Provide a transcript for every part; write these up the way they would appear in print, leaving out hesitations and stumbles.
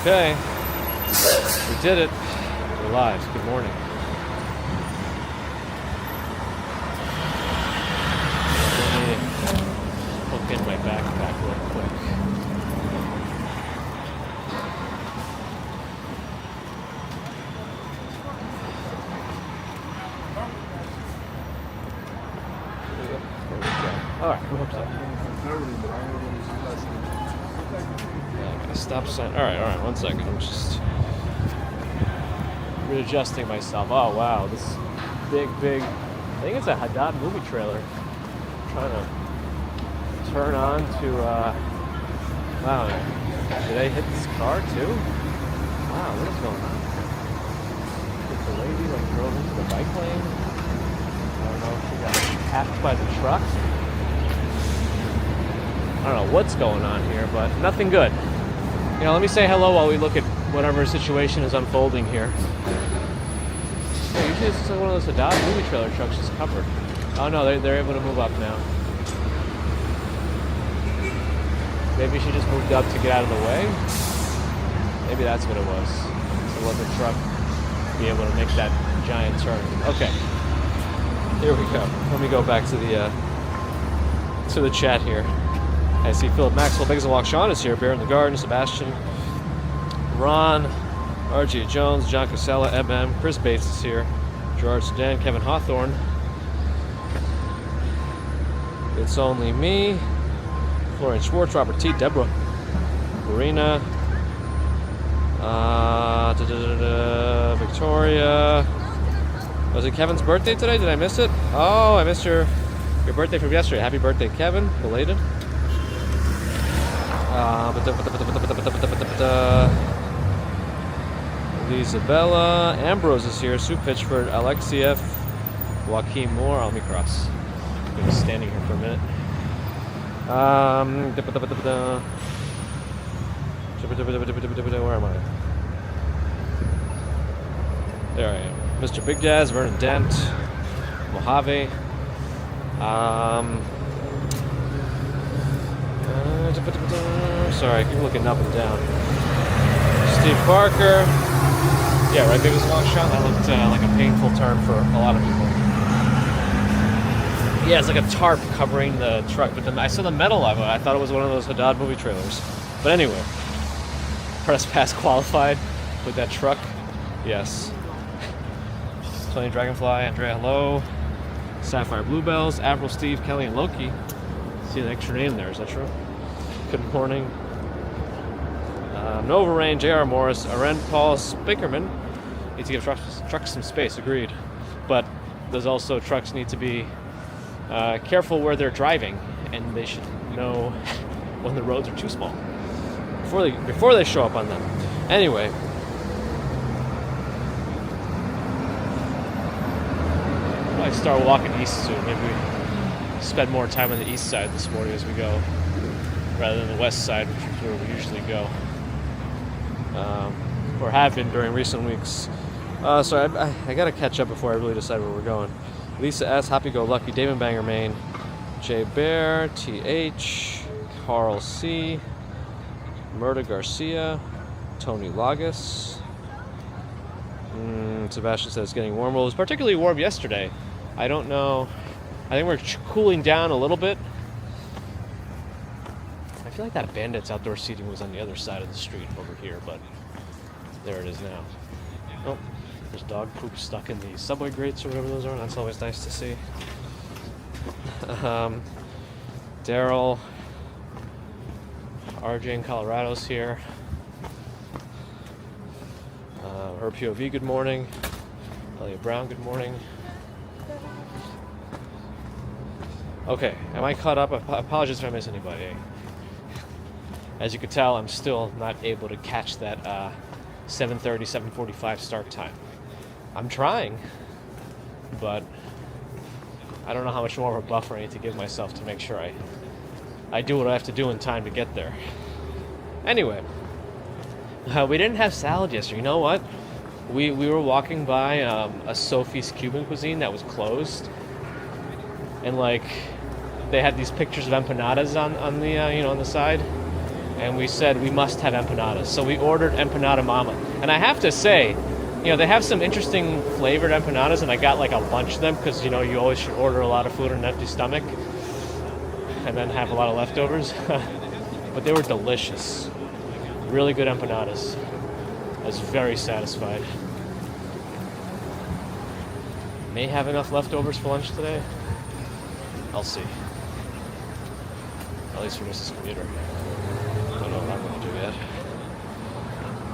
Okay, we did it. We're live. Good morning. Let me hook in my backpack real quick. All right, we're hooked up. Stop sign. All right. 1 second. I'm just readjusting myself. Oh wow, this big. I think it's a Haddad movie trailer. I'm trying to turn on to. Wow, did I hit this car too? Wow, what is going on? Did the lady drove into the bike lane? I don't know if she got tapped by the truck. I don't know what's going on here, but nothing good. You know, let me say hello while we look at whatever situation is unfolding here. Yeah, usually it's just like one of those Haddad movie trailer trucks just covered. Oh no, they're able to move up now. Maybe she just moved up to get out of the way. Maybe that's what it was. To let the truck be able to make that giant turn. Okay, here we go. Let me go back to the chat here. I see Philip Maxwell, Begs and Walk, Sean is here, Bear in the Garden, Sebastian, Ron, RG Jones, John Casella, MM, Chris Bates is here, Gerard Sudan, Kevin Hawthorne, It's Only Me, Florian Schwartz, Robert T, Deborah, Marina, Victoria. Was it Kevin's birthday today? Did I miss it? Oh, I missed your birthday from yesterday. Happy birthday, Kevin. Belated. Isabella, Ambrose is here, Sue Pitchford, Alexiev, Joaquin Moore. Let me cross. I'm going to be standing here for a minute. Where am I? There I am. Mr. Big Jazz, Vernon Dent, Mojave. Sorry, I keep looking up and down. Steve Parker. Yeah, right, biggest long shot. That looked like a painful turn for a lot of people. Yeah, it's like a tarp covering the truck, but I saw the metal of it. I thought it was one of those Haddad movie trailers. But anyway, press pass qualified with that truck. Yes. Tony Dragonfly, Andrea, hello. Sapphire Bluebells, April, Steve, Kelly, and Loki. See the extra name there, is that true? Good morning. Nova Rain, J.R. Morris, Aren Paul Spikerman. Need to give trucks some space, agreed. But there's also trucks need to be careful where they're driving, and they should know when the roads are too small before they show up on them. Anyway. I start walking east soon. Maybe we spend more time on the east side this morning as we go, rather than the west side, which is where we usually go, or have been during recent weeks. So I got to catch up before I really decide where we're going. Lisa S, Happy Go Lucky, Damon Banger Maine, Jay Bear, TH, Carl C, Murda Garcia, Tony Lagos. Sebastian says it's getting warm. Well, it was particularly warm yesterday. I don't know. I think we're cooling down a little bit. I feel like that Bandits outdoor seating was on the other side of the street over here, but there it is now. Oh, there's dog poop stuck in the subway grates or whatever those are. That's always nice to see. Daryl, RJ in Colorado's here. Her POV, good morning. Elliot Brown, good morning. Okay, am I caught up? I apologize if I miss anybody. As you can tell, I'm still not able to catch that 7:30, 7:45 start time. I'm trying, but I don't know how much more of a buffer I need to give myself to make sure I do what I have to do in time to get there. Anyway, we didn't have salad yesterday. You know what? We were walking by a Sophie's Cuban Cuisine that was closed, and like they had these pictures of empanadas on the on the side, and we said we must have empanadas. So we ordered empanada mama, and I have to say, they have some interesting flavored empanadas, and I got like a bunch of them because you always should order a lot of food on an empty stomach, and then have a lot of leftovers. But they were delicious, really good empanadas. I was very satisfied. May have enough leftovers for lunch today. I'll see. At least for Mrs. Commuter. I don't know what I'm going to do yet.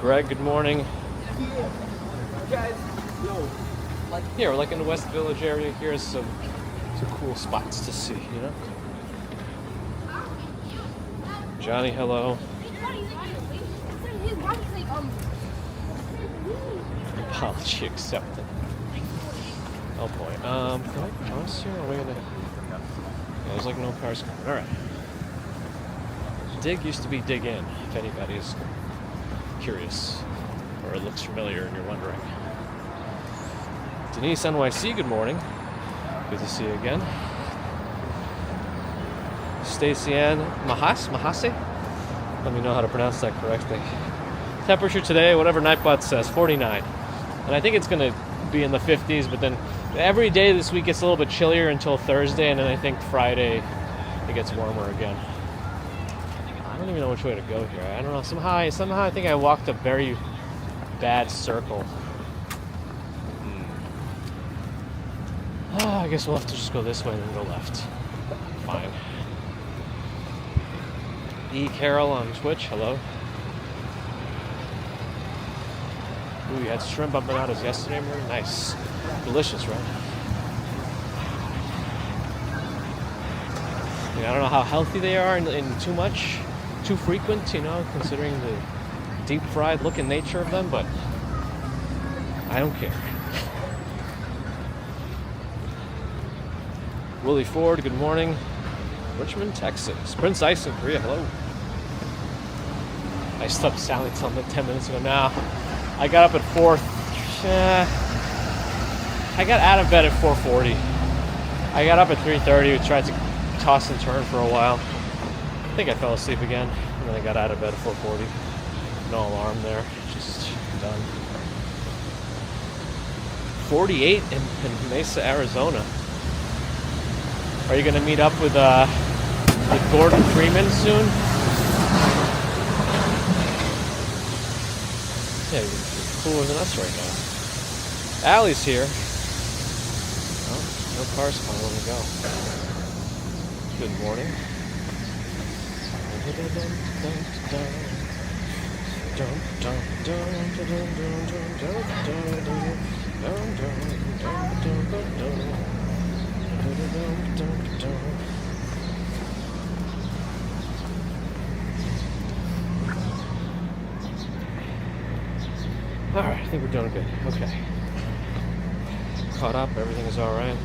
Greg, good morning. Here, we're like in the West Village area. Here's some cool spots to see, Johnny, hello. Apology accepted. Oh boy. Can I pause here? Or are we gonna? Yeah, there's like no cars coming. All right. Dig used to be dig in. If anybody is curious, or it looks familiar, and you're wondering. Denise NYC, good morning. Good to see you again. Stacey Ann Mahase. Let me know how to pronounce that correctly. Temperature today, whatever Nightbot says, 49. And I think it's going to be in the 50s, but then every day this week gets a little bit chillier until Thursday, and then I think Friday it gets warmer again. I don't even know which way to go here. I don't know. Somehow I think I walked a very bad circle. I guess we'll have to just go this way and then go left. Fine. E. Carol on Twitch, hello. Ooh, you had shrimp empanadas yesterday, Mary? Nice. Delicious, right? I don't know how healthy they are and too frequent, considering the deep fried look and nature of them, but I don't care. Willie Ford, good morning. Richmond, Texas. Prince Ice in Korea, hello. I slept soundly till 10 minutes ago now. I got up at 4. I got out of bed at 4:40. I got up at 3:30. We tried to toss and turn for a while. I think I fell asleep again, and then I got out of bed at 4:40. No alarm there. Just done. 48 in Mesa, Arizona. Are you going to meet up with Gordon Freeman soon? Yeah, you're cooler than us right now. Allie's here. Oh, no cars coming. Let me go. Good morning. Alright, I think we're doing good. Okay. Caught up, everything is alright.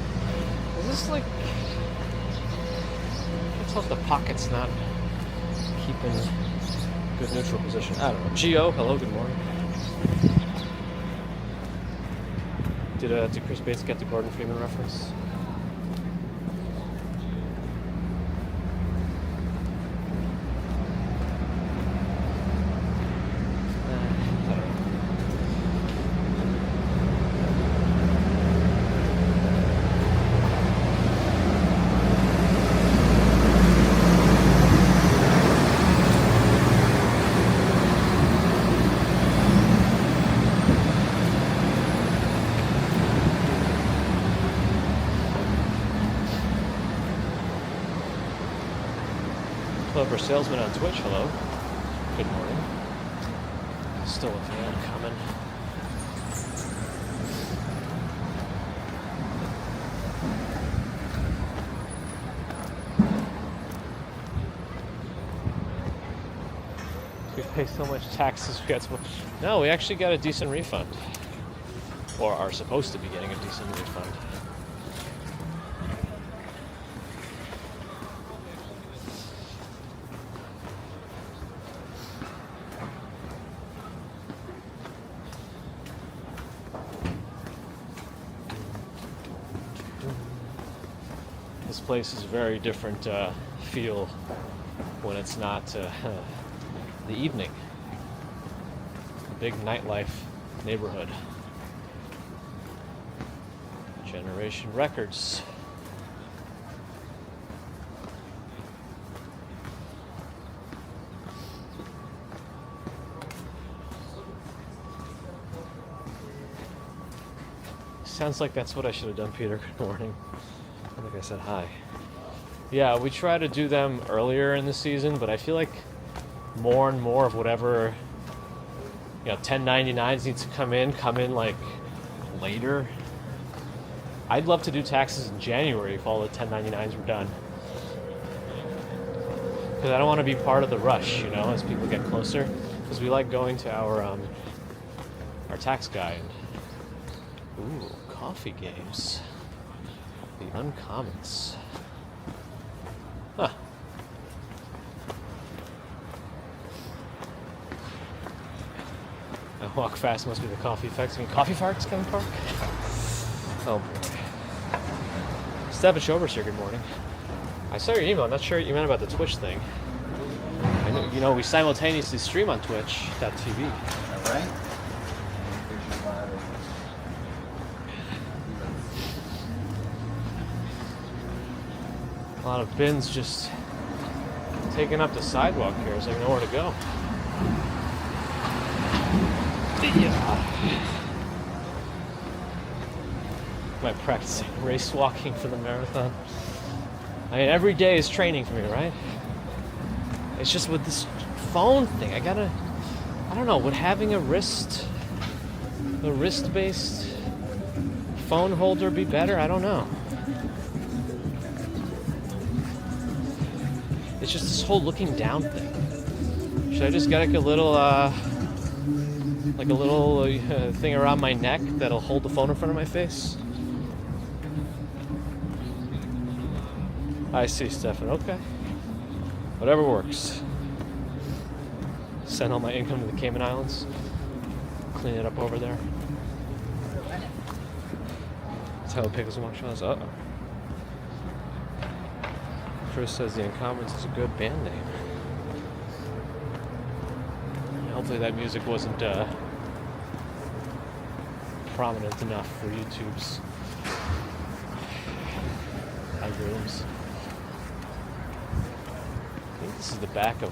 Is this like... Let's hope the pocket's not keeping good neutral position. I don't know. Gio, hello, good morning. Did Chris Bates get the Gordon Freeman reference? Stormtrooper salesman on Twitch. Hello. Good morning. Still a van coming. We pay so much taxes, we get so much. No, we actually got a decent refund. Or are supposed to be getting a decent refund. This place is a very different feel when it's not the evening. A big nightlife neighborhood. Generation Records. Sounds like that's what I should have done, Peter. Good morning. I think I said hi. Yeah, we try to do them earlier in the season, but I feel like more and more of whatever, 1099s needs to come in like later. I'd love to do taxes in January if all the 1099s were done. Because I don't want to be part of the rush, as people get closer. Because we like going to our tax guy. And, ooh, coffee games. The Uncommons. Huh. I walk fast must be the coffee effects. Coffee farts, Kevin Park? Oh boy. Stephen Chobers here, good morning. I saw your email. I'm not sure what you meant about the Twitch thing. I know, we simultaneously stream on Twitch.tv. All right. A lot of bins just taking up the sidewalk here. There's like nowhere to go. Yeah. Am I practicing race walking for the marathon? I mean, every day is training for me, right? It's just with this phone thing, I don't know, would having a wrist-based phone holder be better? I don't know. It's just this whole looking down thing. Should I just get like a little thing around my neck that'll hold the phone in front of my face? I see, Stefan. Okay. Whatever works. Send all my income to the Cayman Islands. Clean it up over there. That's how Pickles and Marshmallows. Uh-oh. Chris says the Uncommons is a good band name. Hopefully that music wasn't prominent enough for YouTube's algorithms. I think this is the back of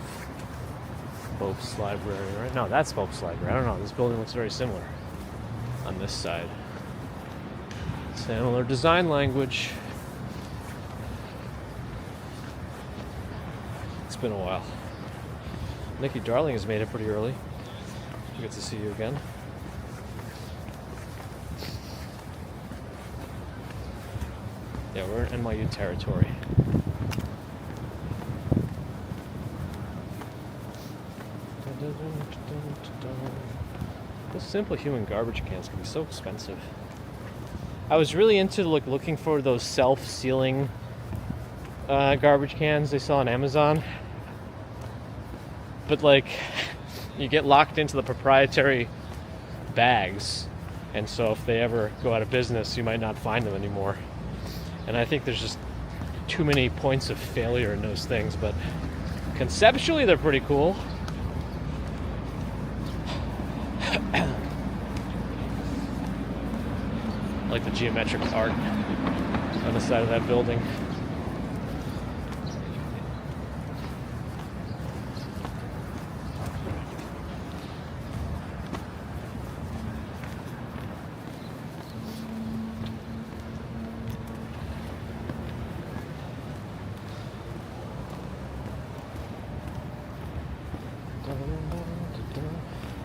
Pope's Library, right? No, that's Pope's Library. I don't know. This building looks very similar on this side. Similar design language. It's been a while. Nikki Darling has made it pretty early. Good to see you again. Yeah, we're in NYU territory. Those simple human garbage cans can be so expensive. I was really into looking for those self-sealing garbage cans they sell on Amazon. But you get locked into the proprietary bags, and so if they ever go out of business, you might not find them anymore. And I think there's just too many points of failure in those things, but conceptually they're pretty cool. I like the geometric art on the side of that building.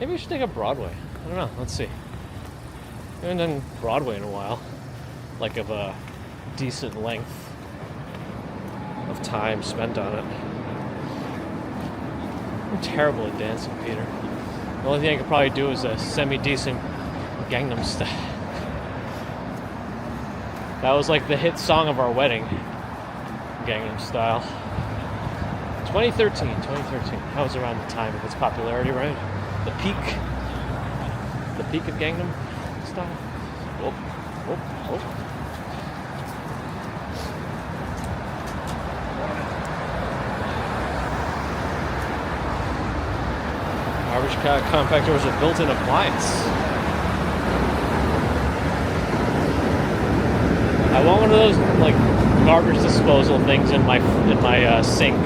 Maybe we should take up Broadway. I don't know. Let's see. We haven't done Broadway in a while. Like of a decent length of time spent on it. I'm terrible at dancing, Peter. The only thing I could probably do is a semi-decent Gangnam Style. That was like the hit song of our wedding. Gangnam Style. 2013. That was around the time of its popularity, right? The peak of Gangnam Style. Oh. Garbage compactor was a built-in appliance. I want one of those like garbage disposal things in my sink.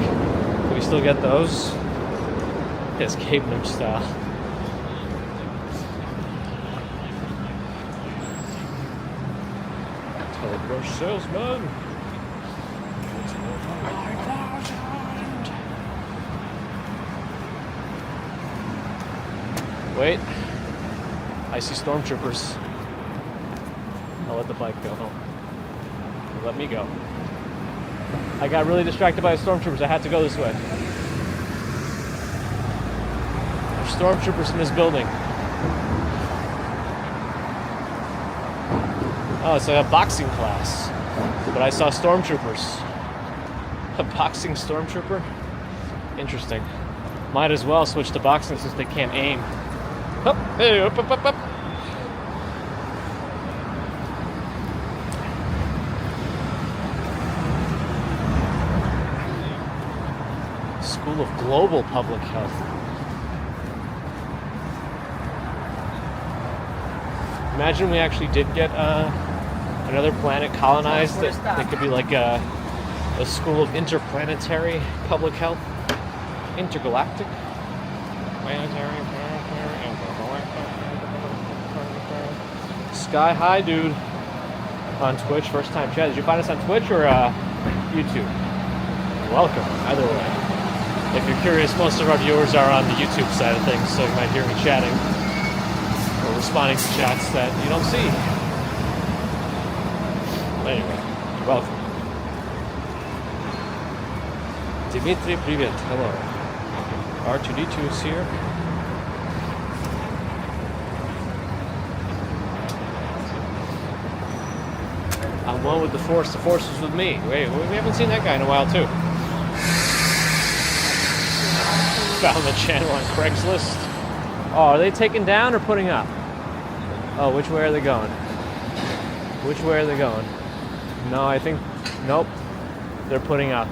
Do we still get those? Yes, Gangnam Style. Toothbrush salesman. Wait. I see Stormtroopers. I'll let the bike go home. Let me go. I got really distracted by the Stormtroopers. I had to go this way. There's Stormtroopers in this building. Oh, it's like a boxing class. But I saw Stormtroopers. A boxing Stormtrooper? Interesting. Might as well switch to boxing since they can't aim. Up, hey, up. School of Global Public Health. Imagine we actually did get another planet colonized that could be like a school of interplanetary public health. Intergalactic. Planetary. Sky High Dude on Twitch. First time chat. Did you find us on Twitch or YouTube? Welcome, either way. If you're curious, most of our viewers are on the YouTube side of things, so you might hear me chatting or responding to chats that you don't see. Anyway, welcome. Dimitri, привет. Hello. R2D2 is here. I'm one with the Force is with me. Wait, we haven't seen that guy in a while, too. Found the channel on Craigslist. Oh, are they taking down or putting up? Oh, which way are they going? Which way are they going? No, I think... Nope. They're putting up.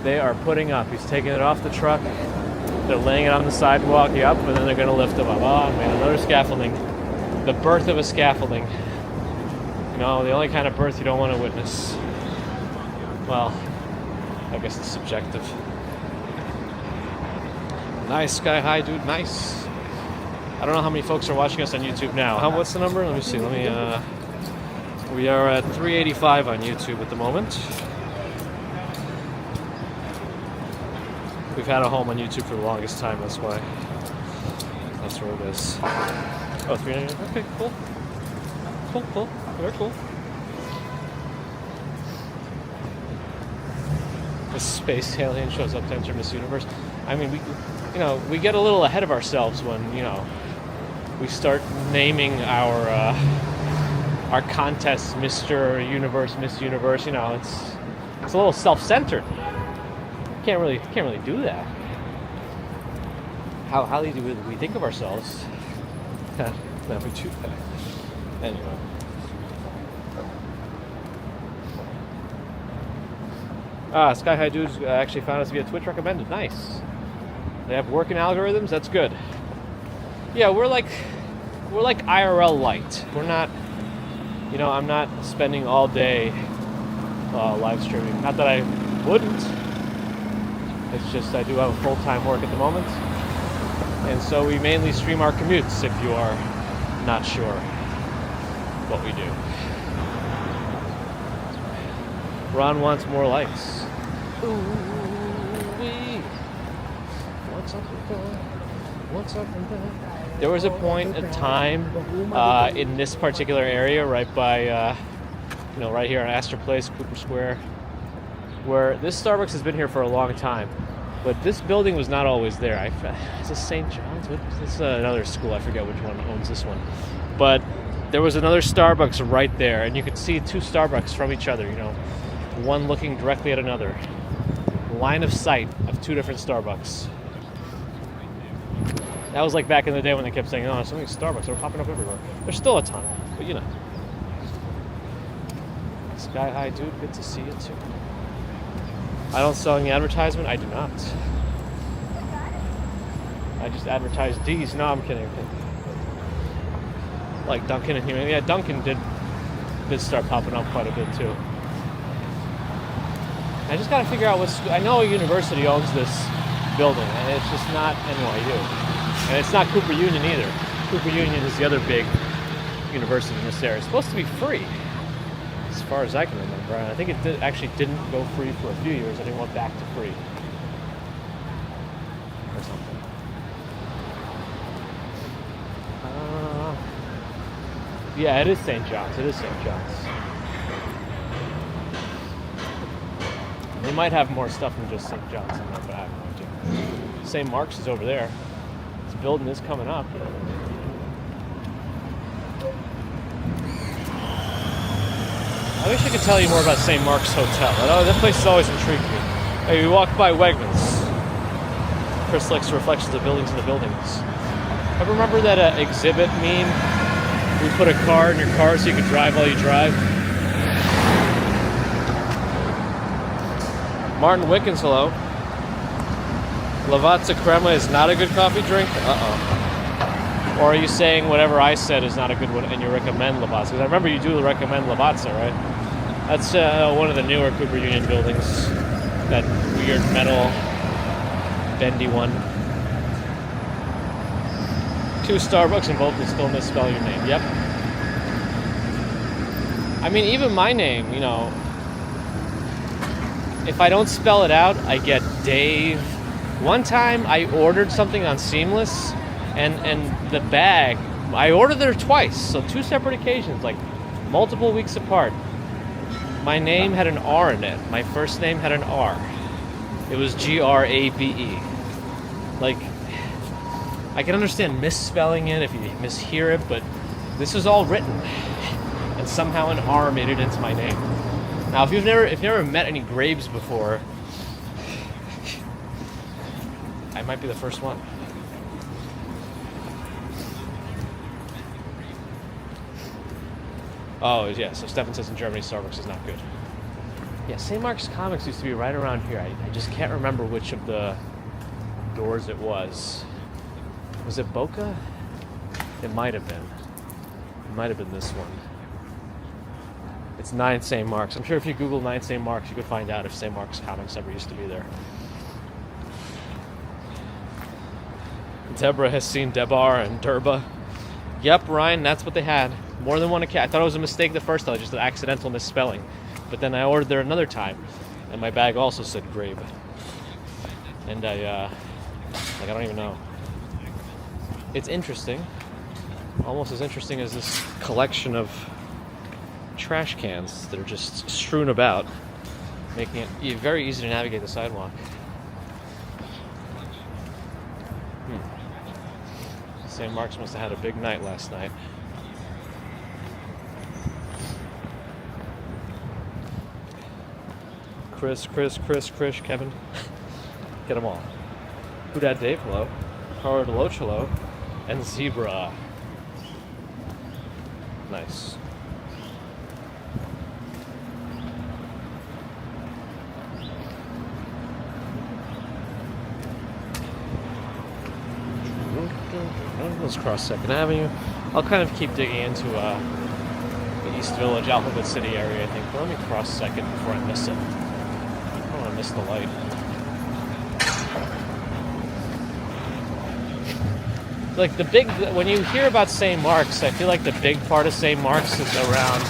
They are putting up. He's taking it off the truck. They're laying it on the sidewalk. Yep, and then they're going to lift him up. Oh, man, another scaffolding. The birth of a scaffolding. No, the only kind of birth you don't want to witness. Well, I guess it's subjective. Nice, Sky High Dude, nice. I don't know how many folks are watching us on YouTube now. What's the number? Let me see. We are at 385 on YouTube at the moment. We've had a home on YouTube for the longest time, that's why. That's where it is. Oh, 399. Okay, cool. Cool. Very cool. The space alien shows up to enter Miss Universe. I mean, we get a little ahead of ourselves when, we start naming our contests Mr. Universe, Miss Universe. It's a little self-centered. Can't really do that. How do we think of ourselves? Never do that. Anyway. Sky High Dudes actually found us via Twitch recommended. Nice. They have working algorithms. That's good. Yeah, we're like IRL light. We're not. I'm not spending all day live streaming. Not that I wouldn't. It's just I do have a full-time work at the moment, and so we mainly stream our commutes. If you are not sure what we do. Ron wants more likes. Ooh, we want something fun. What's up in there? There was a point in time in this particular area, right by, right here on Astor Place, Cooper Square, where this Starbucks has been here for a long time. But this building was not always there. Is this St. John's? This is another school. I forget which one owns this one. But there was another Starbucks right there, and you could see two Starbucks from each other, one looking directly at another. Line of sight of two different Starbucks. That was like back in the day when they kept saying, oh, so many Starbucks are popping up everywhere. There's still a ton, but Sky High dude, good to see you too. I don't sell any advertisement? I do not. I just advertise D's. No, I'm kidding. Like Dunkin' and Human. Yeah, Dunkin' did start popping up quite a bit too. I just gotta figure out what school. I know a university owns this building, and it's just not NYU. And it's not Cooper Union either. Cooper Union is the other big university in this area. It's supposed to be free, as far as I can remember. And I think it actually didn't go free for a few years, and it went back to free. Or something. Yeah, it is St. John's. It is St. John's. They might have more stuff than just St. John's in there, but I have no idea. St. Mark's is over there. This building is coming up. I wish I could tell you more about St. Mark's Hotel. That place has always intrigued me. Hey, we walked by Wegmans. Chris likes the reflections of buildings in the buildings. Ever remember that exhibit meme? We put a car in your car so you can drive while you drive. Martin Wickens, hello. Lavazza Crema is not a good coffee drink? Uh-oh. Or are you saying whatever I said is not a good one and you recommend Lavazza? Because I remember you do recommend Lavazza, right? That's one of the newer Cooper Union buildings. That weird metal, bendy one. Two Starbucks and both can still misspell your name. Yep. I mean, even my name, if I don't spell it out, I get Dave. One time I ordered something on Seamless, and the bag, I ordered there twice, so two separate occasions, like multiple weeks apart. My name had an R in it. My first name had an R. It was Grabe. Like, I can understand misspelling it if you mishear it, but this is all written, and somehow an R made it into my name. Now, if you've never met any Grabes before, I might be the first one. Oh, yeah, so Stefan says in Germany, Starbucks is not good. Yeah, St. Mark's Comics used to be right around here. I just can't remember which of the doors it was. Was it Boca? It might have been. It might have been this one. It's 9 St. Mark's. I'm sure if you Google 9 St. Mark's, you could find out if St. Mark's Comics ever used to be there. Deborah has seen Debar and Durba. Yep, Ryan, that's what they had. More than one account. I thought it was a mistake the first time, just an accidental misspelling. But then I ordered there another time, and my bag also said Grabe. And I don't even know. It's interesting. Almost as interesting as this collection of trash cans that are just strewn about, making it very easy to navigate the sidewalk. St. Mark's must have had a big night last night. Chris, Kevin. Get them all. Who Dat Dave, hello. Carl Deloach, hello. And Zebra. Nice. Let's cross 2nd Avenue. I'll kind of keep digging into the East Village, Alphabet City area, I think. But let me cross 2nd before I miss it. I don't want to miss the light. Like when you hear about St. Mark's, I feel like the big part of St. Mark's is around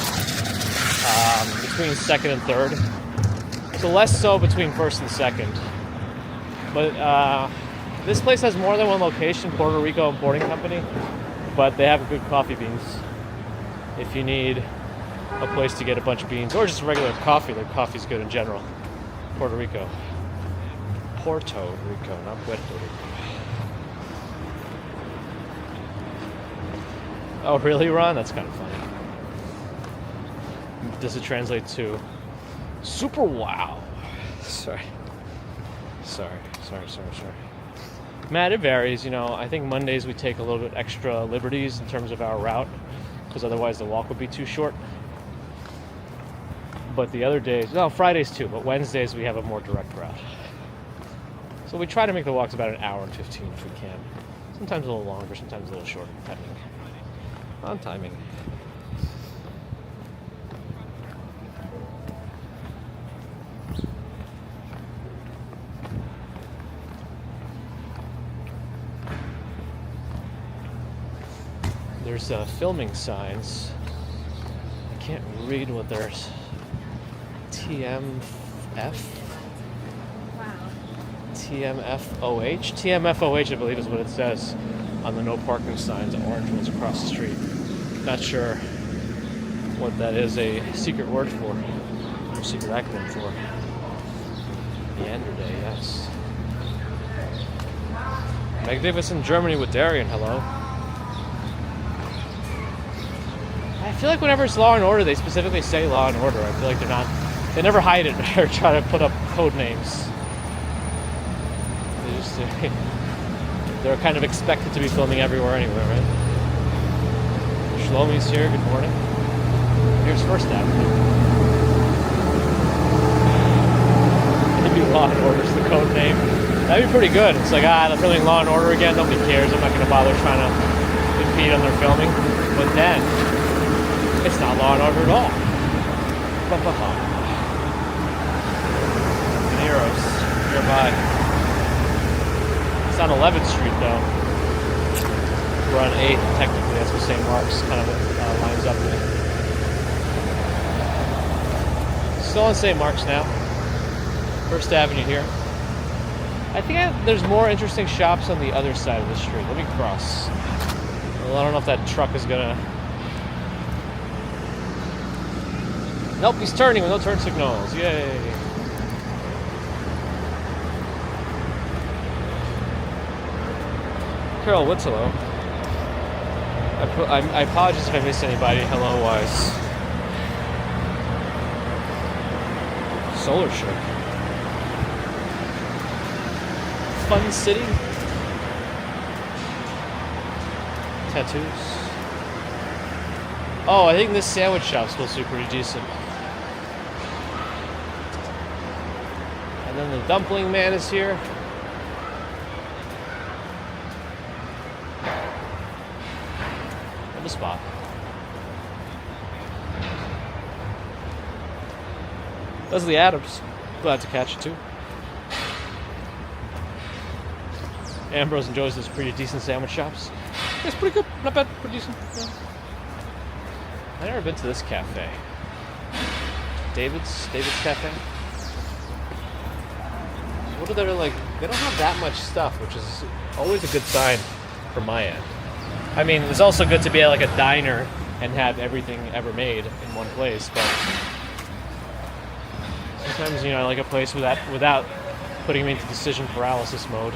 between 2nd and 3rd. So less so between 1st and 2nd. But This place has more than one location, Puerto Rico Importing Company, but they have good coffee beans. If you need a place to get a bunch of beans, or just regular coffee, their coffee's good in general. Puerto Rico. Puerto Rico, not Puerto Rico. Oh, really, Ron? That's kind of funny. Does it translate to super wow? Sorry. Matt, it varies. You know, I think Mondays we take a little bit extra liberties in terms of our route, because otherwise the walk would be too short. But the other days, no, Fridays too, but Wednesdays we have a more direct route. So we try to make the walks about an hour and 15 if we can. Sometimes a little longer, sometimes a little shorter, depending on timing. There's filming signs. I can't read what there's. TMF? Wow. TMFOH? TMFOH, I believe, is what it says on the no parking signs, the orange ones across the street. Not sure what that is a secret word for, or secret acronym for. Meander Day, yes. Magnificent Germany with Darian, hello. I feel like whenever it's Law and Order, they specifically say Law and Order. I feel like they never hide it or try to put up code names. They're kind of expected to be filming everywhere anyway, right? Shlomi's here, good morning. Here's First Avenue. Maybe Law and Order's the code name. That'd be pretty good. It's like, they're filming Law and Order again, nobody cares. I'm not going to bother trying to impede on their filming. But then, it's not Law and Order at all. Heroes nearby. It's on 11th Street though. We're on 8th, technically. That's what St. Mark's kind of lines up with. Still on St. Mark's now. First Avenue here. I think there's more interesting shops on the other side of the street. Let me cross. Well, I don't know if that truck is gonna. Nope, he's turning with no turn signals. Yay! Carol Winslow. I apologize if I missed anybody. Hello, Wise. Solar Ship. Fun City. Tattoos. Oh, I think this sandwich shop's supposed to be pretty decent. And then the Dumpling Man is here. The spot. Leslie Adams. Glad to catch you too. Ambrose enjoys those pretty decent sandwich shops. It's pretty good. Not bad. Pretty decent. Yeah. I've never been to this cafe. David's Cafe. What are they like? They don't have that much stuff, which is always a good sign from my end. I mean, it's also good to be at like a diner and have everything ever made in one place, but sometimes, I like a place without putting me into decision paralysis mode.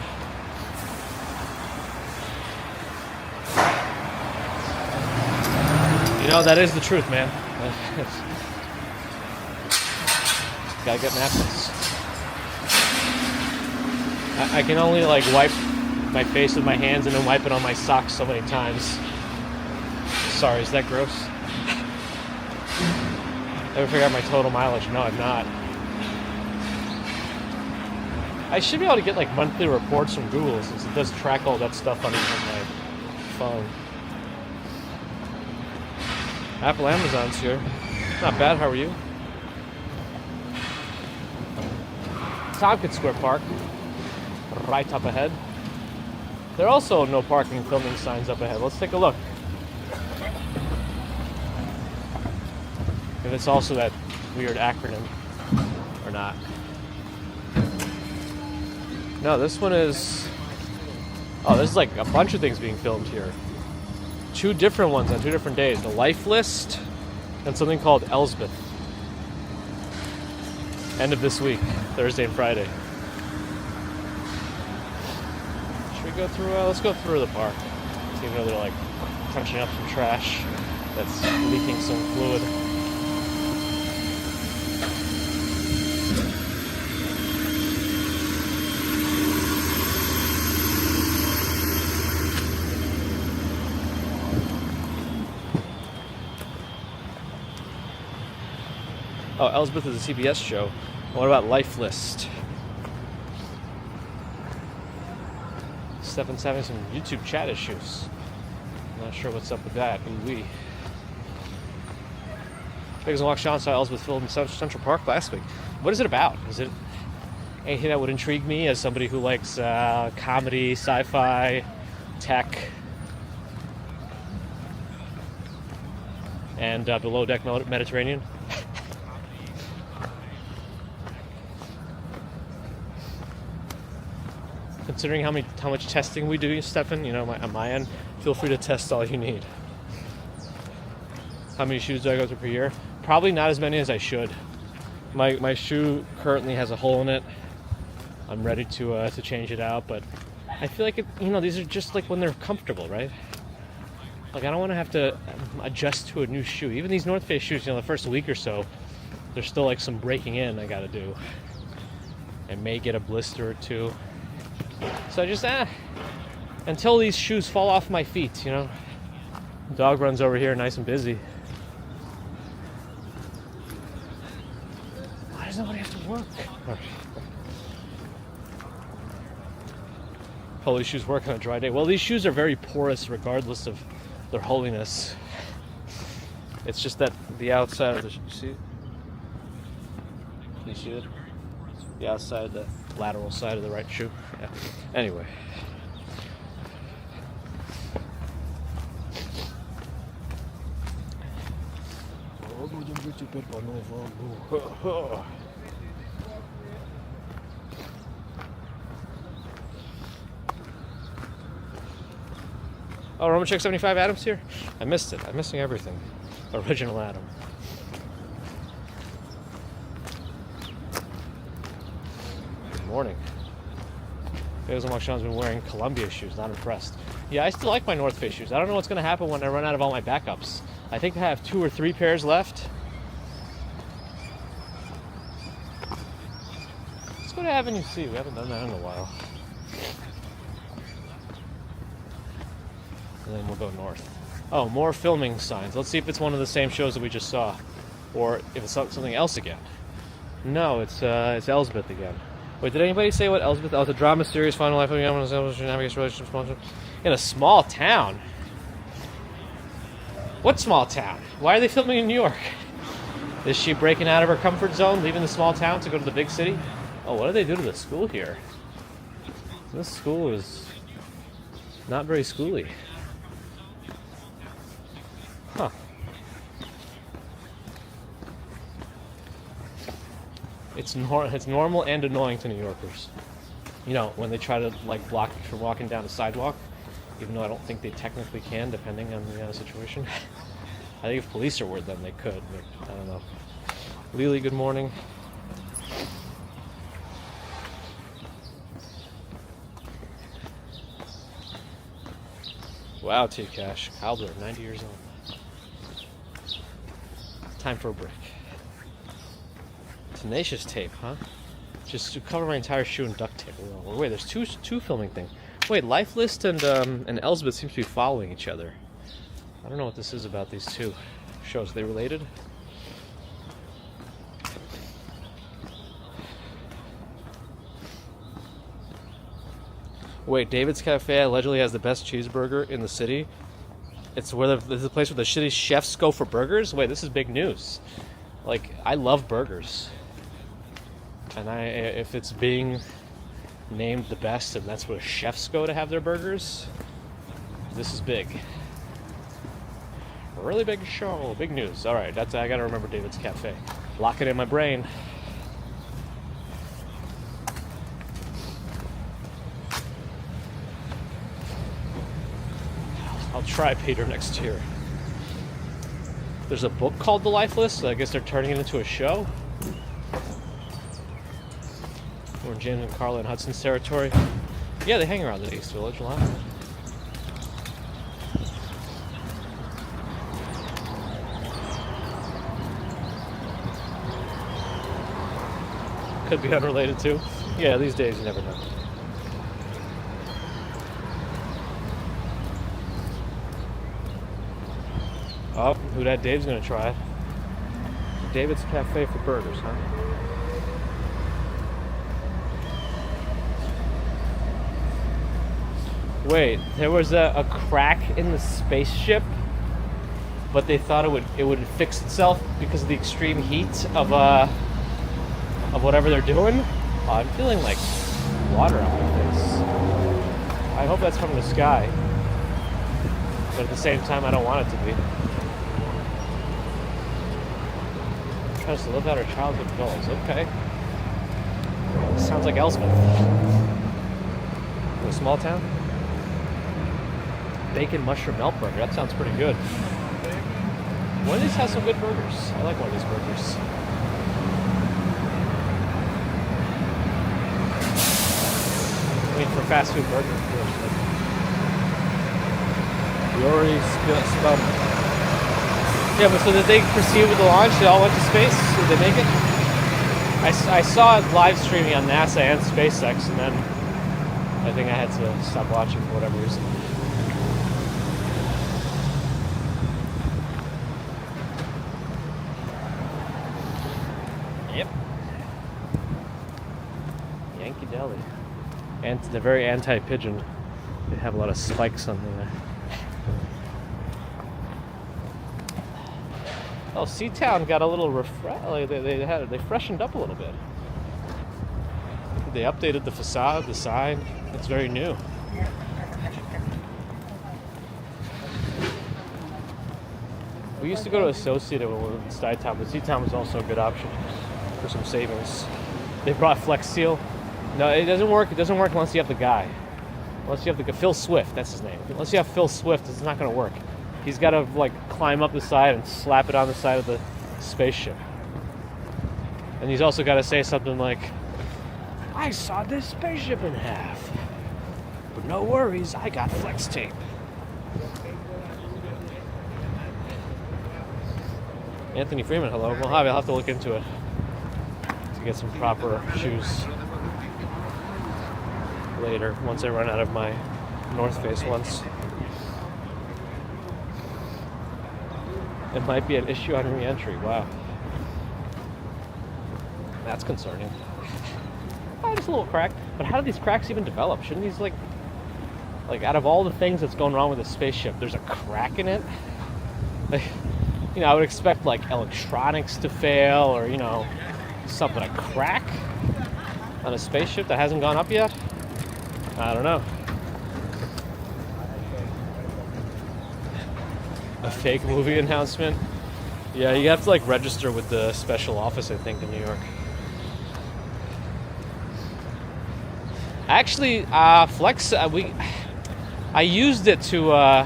That is the truth, man. Gotta get napkins. I can only wipe my face with my hands and then wipe it on my socks so many times. Sorry, is that gross? Ever figure out my total mileage? No, I'm not. I should be able to get monthly reports from Google since it does track all that stuff on my phone. Apple Amazon's here. Not bad, how are you? Tompkins Square Park. Right up ahead. There are also no parking filming signs up ahead. Let's take a look. If it's also that weird acronym or not. No, this one is Oh, there's like a bunch of things being filmed here. 2 different ones on 2 different days. The Life List and something called Elsbeth. End of this week, Thursday and Friday. Should we go through, let's go through the park. Even though they're like crunching up some trash that's leaking some fluid. Oh, Elsbeth is a CBS show. What about Life List? Stefan's having some YouTube chat issues. I'm not sure what's up with that. Ooh-wee. Biggest Walk Sean saw Elsbeth filmed in Central Park last week. What is it about? Is it anything that would intrigue me as somebody who likes comedy, sci-fi, tech, and below deck Mediterranean? Considering how much testing we do, Stefan, you know, on my end, feel free to test all you need. How many shoes do I go through per year? Probably not as many as I should. My shoe currently has a hole in it. I'm ready to change it out, but I feel like these are just like when they're comfortable, right? Like I don't want to have to adjust to a new shoe. Even these North Face shoes, the first week or so, there's still like some breaking in I got to do. I may get a blister or 2. So I just, until these shoes fall off my feet, Dog runs over here nice and busy. Why does nobody have to work? Holy shoes work on a dry day. Well, these shoes are very porous regardless of their holiness. It's just that the outside of the shoe, you see it? Can you see it? The outside, the lateral side of the right shoe. Yeah. Anyway. Oh, Roman Check 75 Adams here? I missed it. I'm missing everything. Original Adam. Good morning. Sean's been wearing Columbia shoes. Not impressed. Yeah, I still like my North Face shoes. I don't know what's going to happen when I run out of all my backups. I think I have 2 or 3 pairs left. Let's go to Avenue C. We haven't done that in a while. And then we'll go north. Oh, more filming signs. Let's see if it's one of the same shows that we just saw. Or if it's something else again. No, it's Elsbeth again. Wait, did anybody say what Elsbeth? Oh, it's a drama series, final life of a young woman, navigation relationship in a small town. What small town? Why are they filming in New York? Is she breaking out of her comfort zone, leaving the small town to go to the big city? Oh, what do they do to the school here? This school is not very schooly. Huh. It's normal and annoying to New Yorkers. When they try to block you from walking down a sidewalk, even though I don't think they technically can, depending on the situation. I think if police are with them, they could, but I don't know. Lily, good morning. Wow, T-Cash. Albert, 90 years old. Time for a break. Tenacious tape, huh? Just to cover my entire shoe in duct tape. Wait, there's two filming things. Wait, Life List and Elsbeth seem to be following each other. I don't know what this is about these 2 shows. Are they related? Wait, David's Cafe allegedly has the best cheeseburger in the city. It's this is a place where the shitty chefs go for burgers? Wait, this is big news. I love burgers. And if it's being named the best and that's where chefs go to have their burgers, this is big. A really big show. Big news. Alright, I gotta remember David's Cafe. Lock it in my brain. try Peter next year. There's a book called The Lifeless, so I guess they're turning it into a show. We're in James and Carla and Hudson's territory. Yeah, they hang around the East Village a lot. Could be unrelated too. Yeah, these days you never know. Oh, who that Dave's gonna try it. David's Cafe for burgers, huh? Wait, there was a crack in the spaceship, but they thought it would fix itself because of the extreme heat of whatever they're doing. Oh, I'm feeling like water on my face. I hope that's from the sky, but at the same time, I don't want it to be. Tries to live out her childhood goals. Okay. Sounds like Elspeth. In a small town? Bacon mushroom melt burger. That sounds pretty good. Wendy's has some good burgers. I like Wendy's burgers. I mean, for fast food burgers, of course. We already spelled. Yeah, but so did they proceed with the launch? They all went to space? Did they make it? I saw it live streaming on NASA and SpaceX, and then I think I had to stop watching for whatever reason. Yep. Yankee Deli. And they're very anti-pigeon. They have a lot of spikes on there. Oh, Stuy Town got a little like they freshened up a little bit. They updated the facade, the sign. It's very new. We used to go to Associated when we were in Stuy Town, but Stuy Town was also a good option for some savings. They brought Flex Seal. No, it doesn't work. It doesn't work unless you have the guy. Unless you have the Phil Swift. That's his name. Unless you have Phil Swift, it's not going to work. He's got to like climb up the side and slap it on the side of the spaceship. And he's also got to say something like, "I sawed this spaceship in half. But no worries, I got flex tape." Anthony Freeman, hello. Well, I'll have to look into it to get some proper shoes later, once I run out of my North Face ones. It might be an issue on re-entry. Wow. That's concerning. Oh, just a little crack. But how do these cracks even develop? Shouldn't these, like out of all the things that's going wrong with a spaceship, there's a crack in it? Like, you know, I would expect, like, electronics to fail or, you know, something, a crack on a spaceship that hasn't gone up yet? I don't know. A fake movie announcement? Yeah, you have to like register with the special office, I think, in New York. Actually, Flex, I used it to,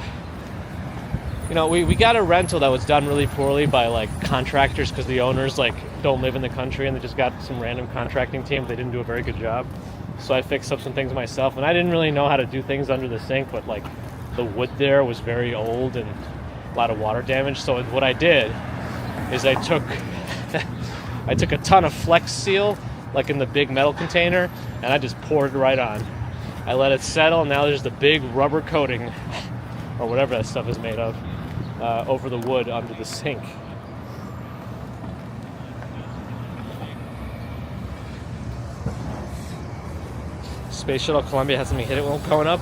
you know, we got a rental that was done really poorly by like contractors because the owners like don't live in the country and they just got some random contracting team. They didn't do a very good job. So I fixed up some things myself, and I didn't really know how to do things under the sink, but like the wood there was very old and a lot of water damage. So what I did is I took a ton of Flex Seal, like in the big metal container, and I just poured it right on. I let it settle, and now there's the big rubber coating, or whatever that stuff is made of, over the wood under the sink. Space Shuttle Columbia had something hit it while going up.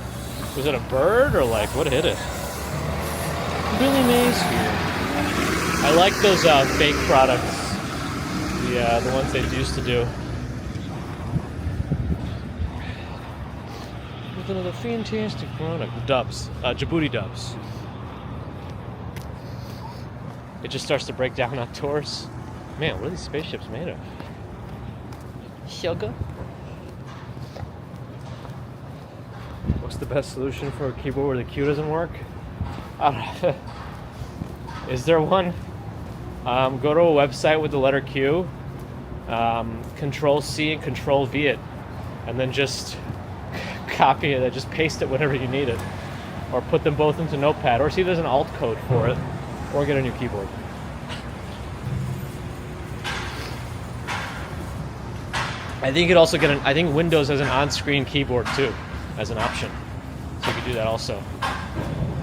Was it a bird or like what hit it? Billy Mays here. I like those fake products. The ones they used to do. With another fantastic product. Dubs. Djibouti dubs. It just starts to break down on tours. Man, what are these spaceships made of? Sugar? What's the best solution for a keyboard where the Q doesn't work? I don't know. Is there one? Go to a website with the letter Q, Control C and Control V it, and then just copy it and just paste it whenever you need it. Or put them both into Notepad, or see if there's an alt code for it, or get a new keyboard. I think you could also get I think Windows has an on-screen keyboard too, as an option. So you could do that also.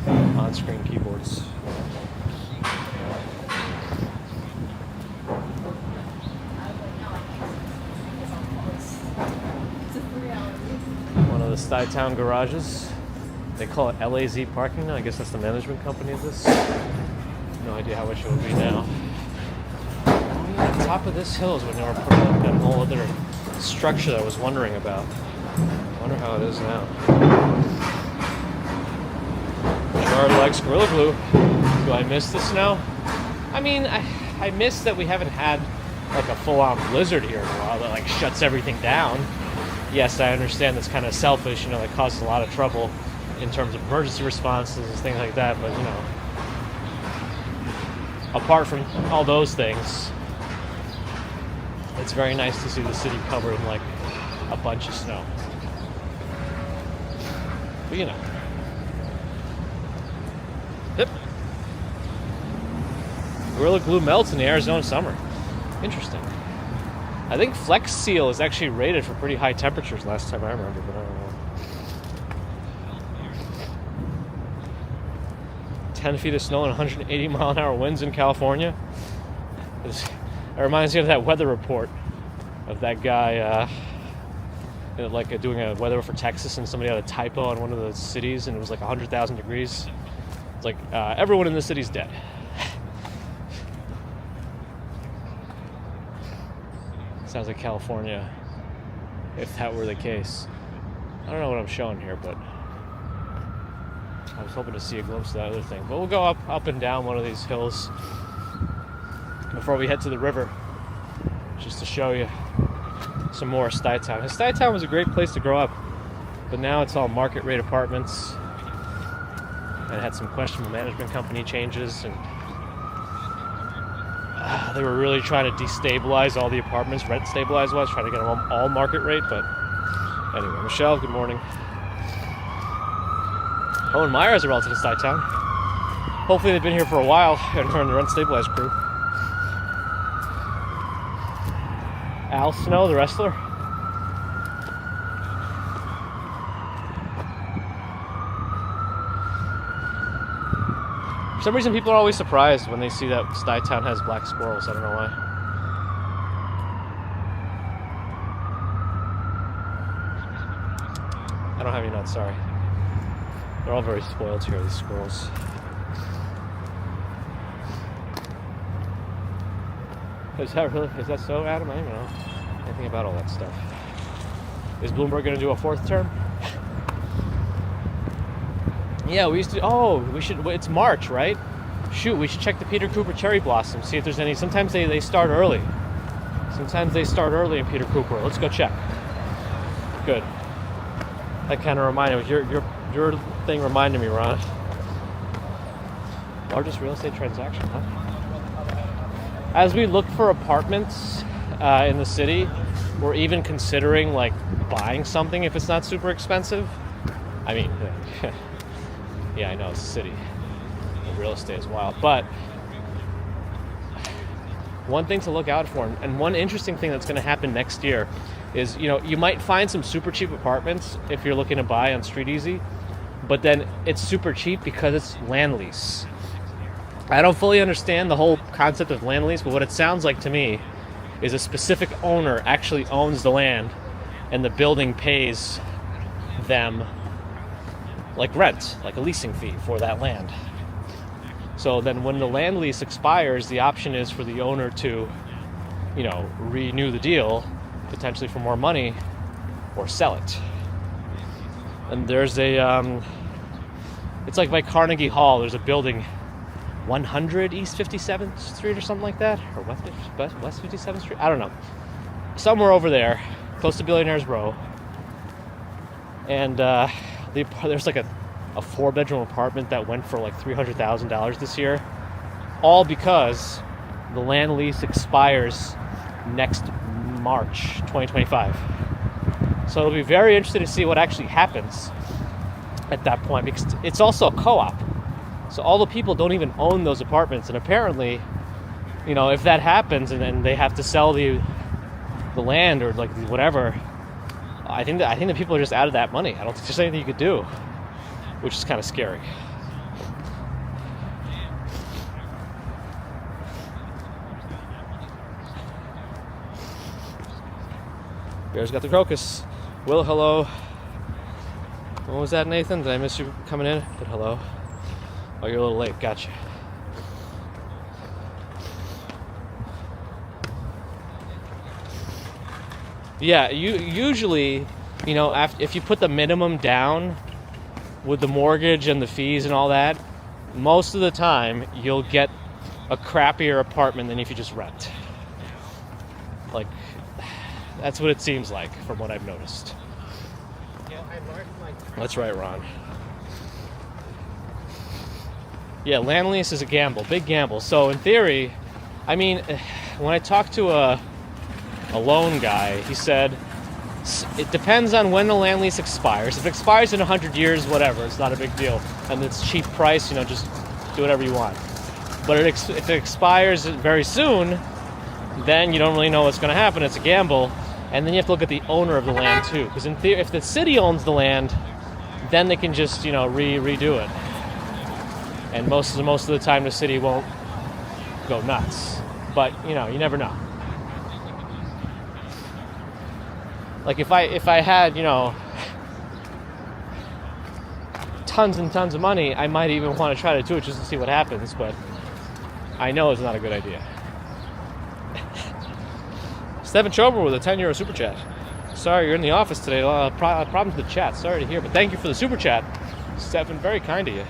On-screen keyboards. One of the Stuy Town garages. They call it LAZ parking now. I guess that's the management company of this. No idea how much it will be now. Oh yeah, the top of this hill is when they were putting up that whole other structure that I was wondering about. I wonder how it is now. Gerard likes Gorilla Glue. Do I miss the snow? I mean, I miss that we haven't had like a full-on blizzard here in a while that like shuts everything down. Yes, I understand that's kind of selfish, you know, that causes a lot of trouble in terms of emergency responses and things like that, but you know, apart from all those things, it's very nice to see the city covered in like a bunch of snow. But you know. Yep. Gorilla Glue melts in the Arizona summer. Interesting. I think Flex Seal is actually rated for pretty high temperatures last time I remember, but I don't know. 10 feet of snow and 180 mile an hour winds in California. It reminds me of that weather report of that guy doing a weather for Texas, and somebody had a typo on one of the cities and it was like 100,000 degrees. It's like everyone in the city's dead. Sounds like California, if that were the case. I don't know what I'm showing here, but I was hoping to see a glimpse of that other thing. But we'll go up and down one of these hills before we head to the river, just to show you some more Stuy Town. Stuy Town was a great place to grow up, but now it's all market rate apartments. And it had some questionable management company changes, and they were really trying to destabilize all the apartments, rent stabilize wise, trying to get them all market rate. But anyway, Michelle, good morning. Owen Meyer is a relative to Stuy Town. Hopefully they've been here for a while and are in the rent stabilized crew. Al Snow, the wrestler. For some reason, people are always surprised when they see that Stuy Town has black squirrels. I don't know why. I don't have any nuts, sorry. They're all very spoiled here, these squirrels. Is that so, Adam? I don't know anything about all that stuff. Is Bloomberg going to do a fourth term? Yeah, we should, it's March, right? Shoot, we should check the Peter Cooper cherry blossoms, see if there's any. Sometimes they start early. Sometimes they start early in Peter Cooper. Let's go check. Good. That kind of reminded me, your thing reminded me, Ron. Largest real estate transaction, huh? As we look for apartments in the city, we're even considering like buying something if it's not super expensive. I mean, yeah, I know it's a city. The real estate is wild, but one thing to look out for, and one interesting thing that's going to happen next year, is you might find some super cheap apartments if you're looking to buy on Street Easy, but then it's super cheap because it's land lease. I don't fully understand the whole concept of land lease, but what it sounds like to me is a specific owner actually owns the land and the building pays them like rent, like a leasing fee for that land. So then when the land lease expires, the option is for the owner to, renew the deal, potentially for more money, or sell it. And there's it's like by Carnegie Hall, there's a building, 100 East 57th Street or something like that, or West 57th Street, I don't know. Somewhere over there, close to Billionaires Row. And there's like a a 4-bedroom apartment that went for like $300,000 this year, all because the land lease expires next March 2025. So it'll be very interesting to see what actually happens at that point, because it's also a co-op. So all the people don't even own those apartments, and apparently, if that happens and then they have to sell the land or like whatever, I think the people are just out of that money. I don't think there's anything you could do, which is kind of scary. Bear's got the crocus. Will, hello. When was that, Nathan? Did I miss you coming in? But hello. Oh, you're a little late. Gotcha. Yeah, usually, if you put the minimum down with the mortgage and the fees and all that, most of the time you'll get a crappier apartment than if you just rent. Like, that's what it seems like from what I've noticed. That's right, Ron. Yeah, land lease is a gamble, big gamble. So in theory, when I talked to a loan guy, he said it depends on when the land lease expires. If it expires in 100 years, whatever, it's not a big deal, and it's cheap price, just do whatever you want. But if it expires very soon, then you don't really know what's going to happen. It's a gamble, and then you have to look at the owner of the land too, because in theory, if the city owns the land, then they can just redo it, and most of the time the city won't go nuts. But you never know. Like if I had, tons and tons of money, I might even want to try to do it just to see what happens, but I know it's not a good idea. Stephen Chober with a €10 super chat. Sorry, you're in the office today. Problems with the chat. Sorry to hear, but thank you for the super chat. Stephen, very kind to you.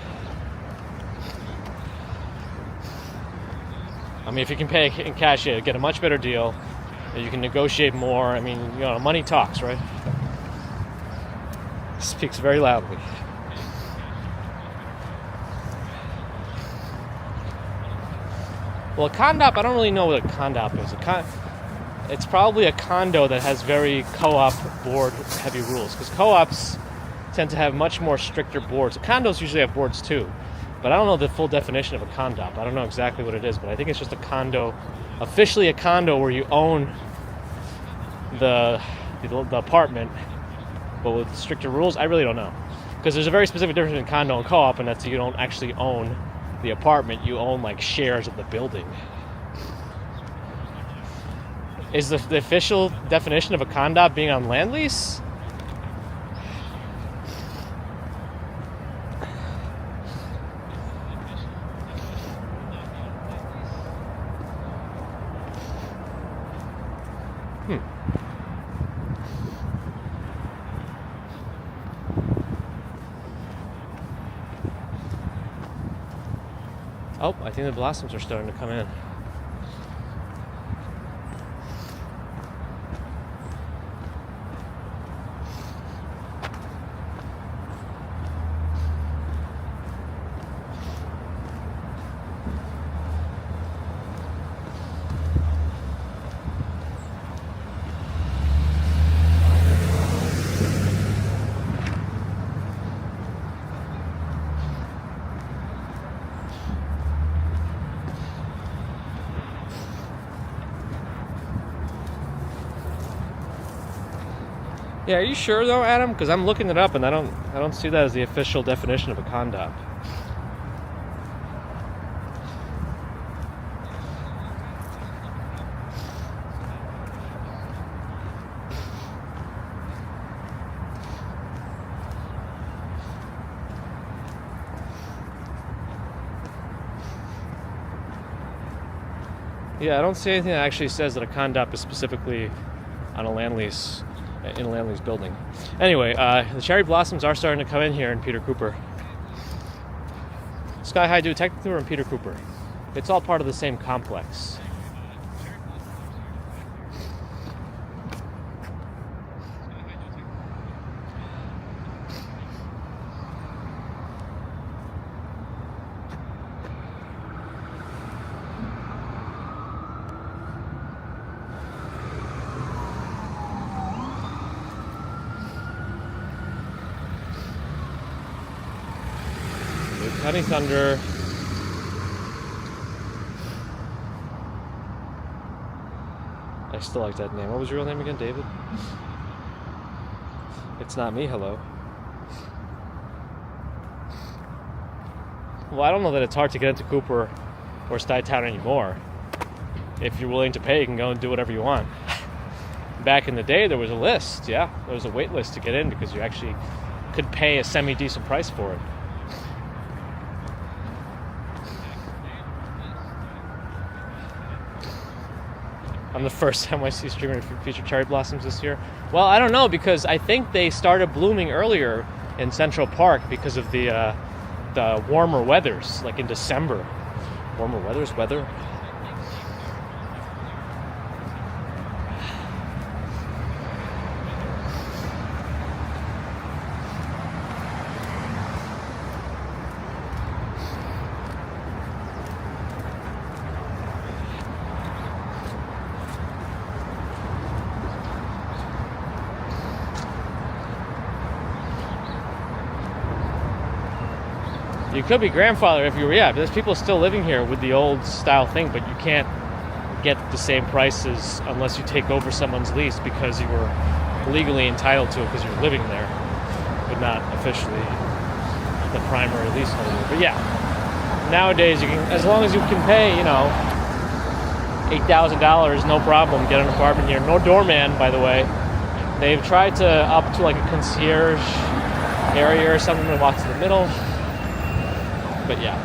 If you can pay in cash, you get a much better deal. You can negotiate more. Money talks, right? Speaks very loudly. Well, a condop, I don't really know what a condop is. It's probably a condo that has very co-op board heavy rules, because co-ops tend to have much more stricter boards. Condos usually have boards too, but I don't know the full definition of a condop. I don't know exactly what it is, but I think it's just a condo, officially a condo where you own the apartment, but with stricter rules. I really don't know, because there's a very specific difference between condo and co-op, and that's you don't actually own the apartment, you own like shares of the building. Is the official definition of a condop being on land lease? Oh, I think the blossoms are starting to come in. Yeah, are you sure though, Adam? Because I'm looking it up and I don't see that as the official definition of a condop. Yeah, I don't see anything that actually says that a condop is specifically on a land lease. In a land lease building. Anyway, the cherry blossoms are starting to come in here in Peter Cooper. Sky High Dude, technically we're in Peter Cooper. It's all part of the same complex. Honey Thunder. I still like that name. What was your real name again, David? It's not me, hello. Well, I don't know that it's hard to get into Cooper or Stuy Town anymore. If you're willing to pay, you can go and do whatever you want. Back in the day, there was a list, yeah. There was a wait list to get in because you actually could pay a semi-decent price for it. I'm the first NYC streamer to feature cherry blossoms this year. Well, I don't know, because I think they started blooming earlier in Central Park because of the warmer weathers, like in December. Warmer weather? You could be grandfather if you were, yeah, there's people still living here with the old style thing, but you can't get the same prices unless you take over someone's lease because you were legally entitled to it because you're living there, but not officially the primary leaseholder. But yeah, nowadays you can, as long as you can pay, $8,000, no problem, get an apartment here. No doorman, by the way. They've tried to up to like a concierge area or something that walks in the middle. But yeah.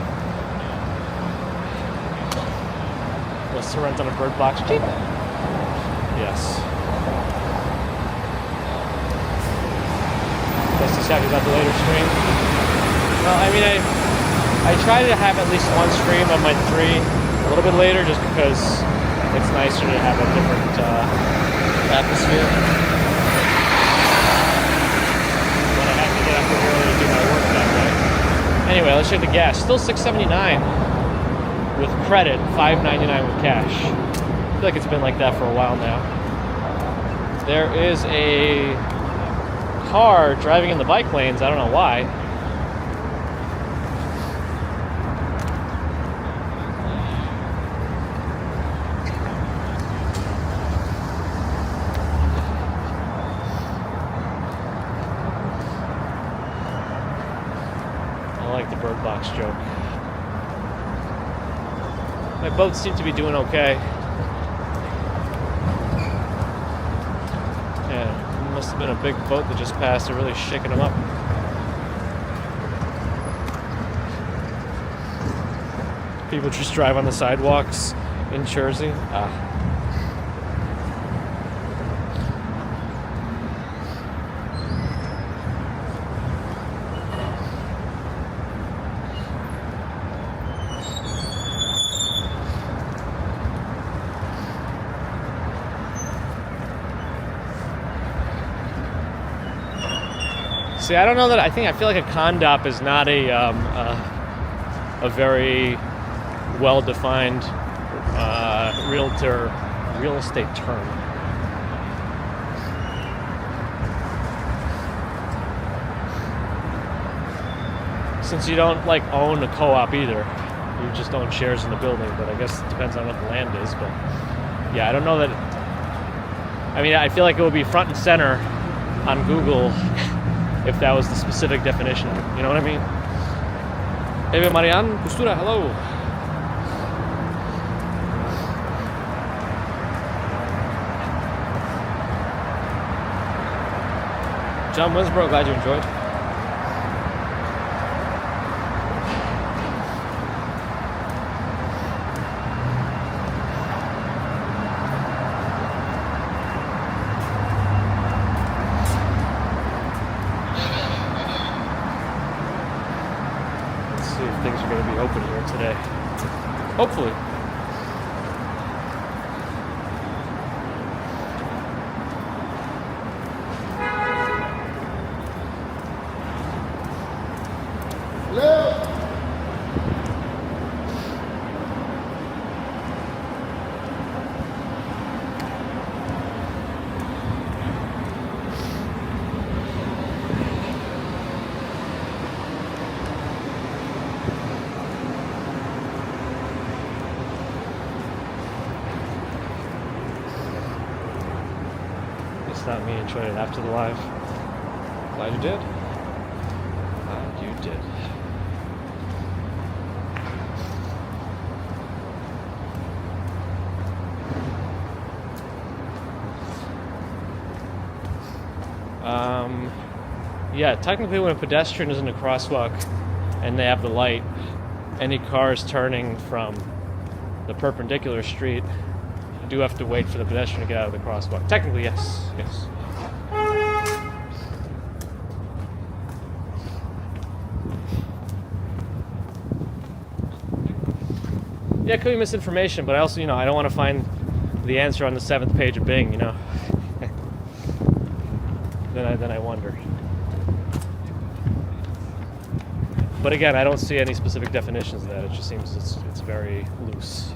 Was to rent on a bird box cheap? Yes. Just to happy about the later stream. Well, I mean, I try to have at least one stream on my 3 a little bit later just because it's nicer to have a different atmosphere. When I have to get up early to do my work that way. Anyway, let's check the gas. Still $6.79 with credit, $5.99 with cash. I feel like it's been like that for a while now. There is a car driving in the bike lanes. I don't know why. Bird box joke. My boats seem to be doing okay. Yeah, it must have been a big boat that just passed. They're really shaking them up. People just drive on the sidewalks in Jersey. See, I don't know that. I feel like a condop is not a very well-defined real estate term. Since you don't like own a co-op either, you just own shares in the building. But I guess it depends on what the land is. But yeah, I don't know that. I mean, I feel like it would be front and center on Google. If that was the specific definition, you know what I mean? Eve Marianne Costura, hello. John Winsborough, glad you enjoyed. Things are going to be open here today. Hopefully. Hello. It's not me enjoying it after the live. Glad you did. Glad you did. Yeah, technically when a pedestrian is in a crosswalk and they have the light, any cars turning from the perpendicular street do have to wait for the pedestrian to get out of the crosswalk. Technically, yes. Yes. Yeah, it could be misinformation, but I also, I don't want to find the answer on the 7th page of Bing, Then I wonder. But again, I don't see any specific definitions of that. It just seems it's very loose.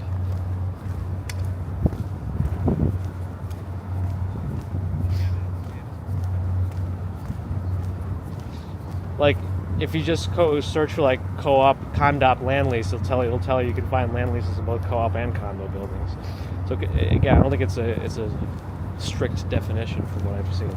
Like, if you just search for like co-op, condo land lease, it'll tell you can find land leases in both co-op and condo buildings. So again, I don't think it's a strict definition from what I've seen.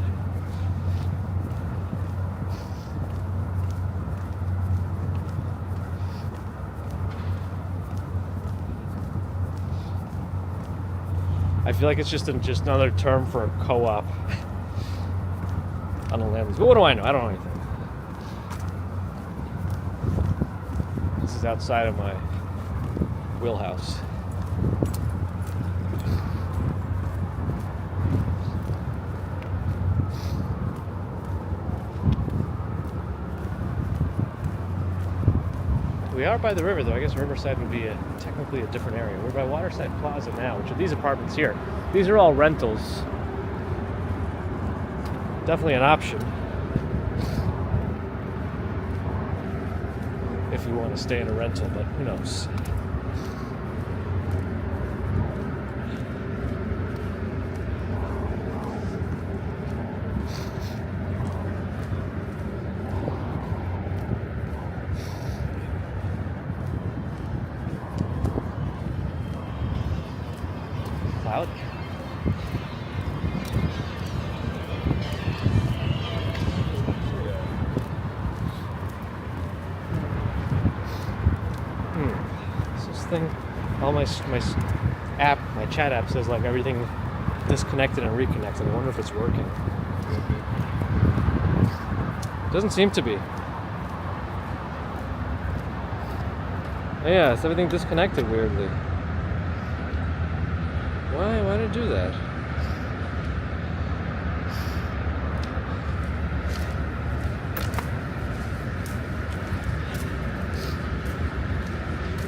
I feel like it's just another term for a co-op on a land lease. But what do I know? I don't know anything. This is outside of my wheelhouse. We are by the river, though. I guess Riverside would be technically a different area. We're by Waterside Plaza now, which are these apartments here. These are all rentals. Definitely an option if you want to stay in a rental, but who knows? Cloud. This thing, all my chat app says like everything disconnected and reconnected. I wonder if it's working. It doesn't seem to be. Yeah, it's everything disconnected weirdly. Why did it do that?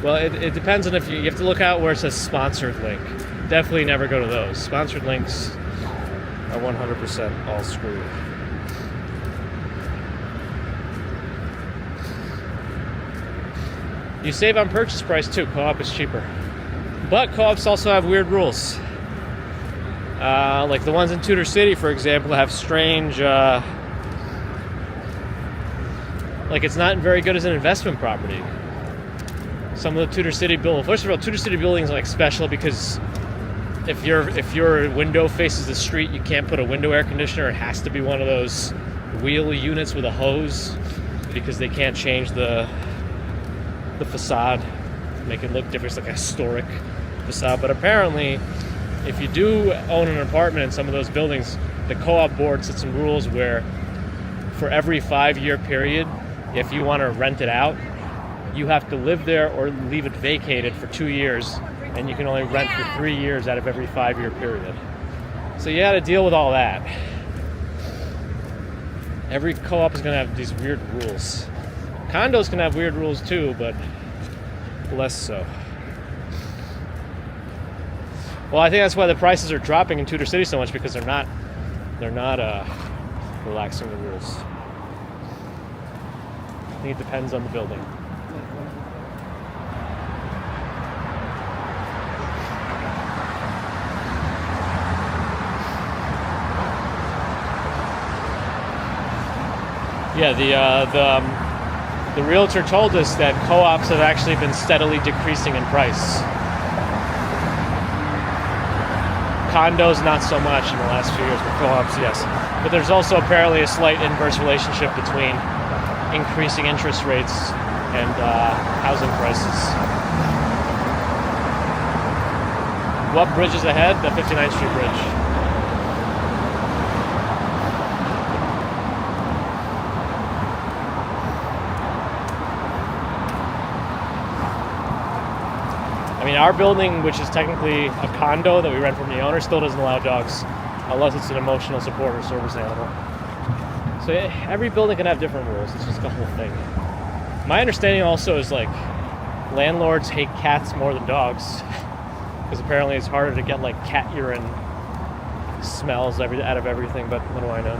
Well, it depends on if you have to look out where it says sponsored link. Definitely never go to those. Sponsored links are 100% all screwed. You save on purchase price too. Co-op is cheaper. But co-ops also have weird rules. Like the ones in Tudor City, for example, have strange... like it's not very good as an investment property. Some of the Tudor City buildings... First of all, Tudor City buildings are like special because if your window faces the street, you can't put a window air conditioner. It has to be one of those wheel units with a hose because they can't change the facade, make it look different. It's like a historic facade. But apparently, if you do own an apartment in some of those buildings, the co-op board set some rules where for every 5-year period, if you want to rent it out, you have to live there or leave it vacated for 2 years, and you can only rent for 3 years out of every 5-year period. So you got to deal with all that. Every co-op is going to have these weird rules. Condos can have weird rules too, but less so. Well, I think that's why the prices are dropping in Tudor City so much, because they're not relaxing the rules. I think it depends on the building. Yeah, the realtor told us that co-ops have actually been steadily decreasing in price. Condos, not so much in the last few years, but co-ops, yes. But there's also apparently a slight inverse relationship between increasing interest rates and housing prices. What bridge is ahead? The 59th Street Bridge. I mean, our building, which is technically a condo that we rent from the owner, still doesn't allow dogs unless it's an emotional support or service animal. So every building can have different rules. It's just the whole thing. My understanding also is like landlords hate cats more than dogs because apparently it's harder to get like cat urine smells out of everything, but what do I know?